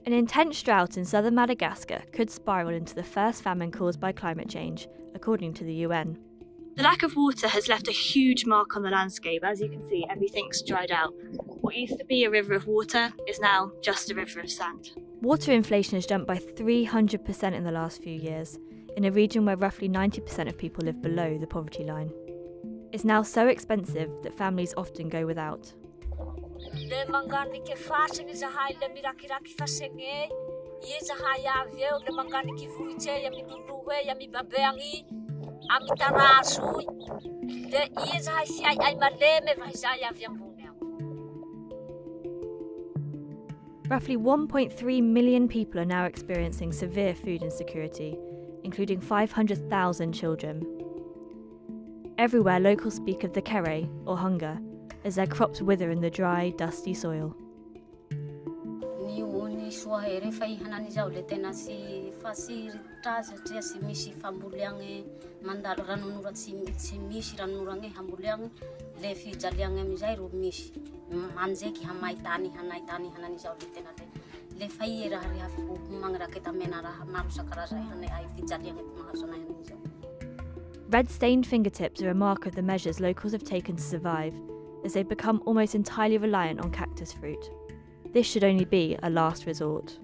An intense drought in southern Madagascar could spiral into the first famine caused by climate change, according to the UN. The lack of water has left a huge mark on the landscape. As you can see, everything's dried out. What used to be a river of water is now just a river of sand. Water inflation has jumped by 300% in the last few years, in a region where roughly 90% of people live below the poverty line. It's now so expensive that families often go without. Roughly 1.3 million people are now experiencing severe food insecurity, including 500,000 children. Everywhere, locals speak of the kere, or hunger, as their crops wither in the dry, dusty soil. Red-stained fingertips are a mark of the measures locals have taken to survive, as they've become almost entirely reliant on cactus fruit. This should only be a last resort.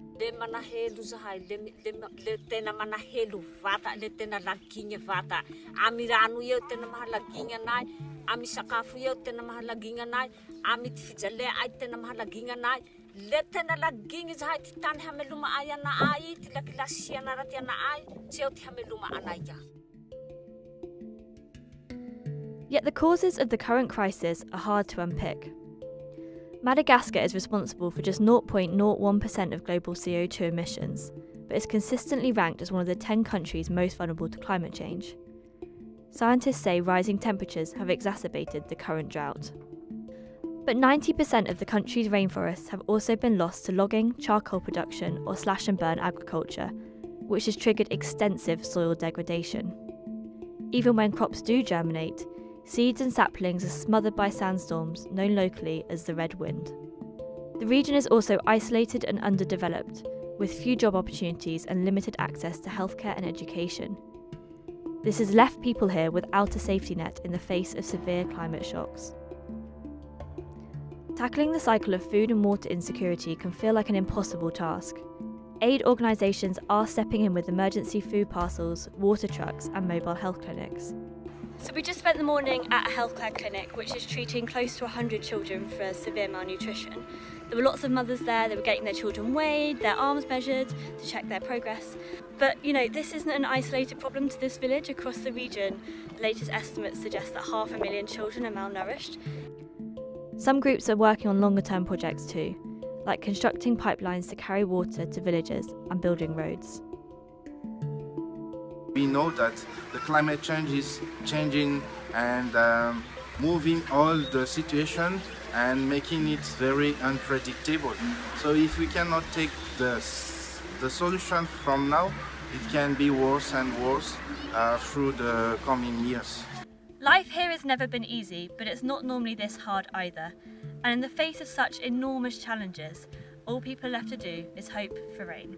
Yet the causes of the current crisis are hard to unpick. Madagascar is responsible for just 0.01% of global CO2 emissions, but is consistently ranked as one of the 10 countries most vulnerable to climate change. Scientists say rising temperatures have exacerbated the current drought. But 90% of the country's rainforests have also been lost to logging, charcoal production, or slash-and-burn agriculture, which has triggered extensive soil degradation. Even when crops do germinate, seeds and saplings are smothered by sandstorms, known locally as the red wind. The region is also isolated and underdeveloped, with few job opportunities and limited access to healthcare and education. This has left people here without a safety net in the face of severe climate shocks. Tackling the cycle of food and water insecurity can feel like an impossible task. Aid organisations are stepping in with emergency food parcels, water trucks and mobile health clinics. So we just spent the morning at a healthcare clinic which is treating close to 100 children for severe malnutrition. There were lots of mothers there, they were getting their children weighed, their arms measured to check their progress. But this isn't an isolated problem to this village. Across the region, the latest estimates suggest that 500,000 children are malnourished. Some groups are working on longer term projects too, like constructing pipelines to carry water to villages and building roads. We know that the climate change is changing and moving all the situation and making it very unpredictable. So if we cannot take the solution from now, it can be worse and worse through the coming years. Life here has never been easy, but it's not normally this hard either. And in the face of such enormous challenges, all people are left to do is hope for rain.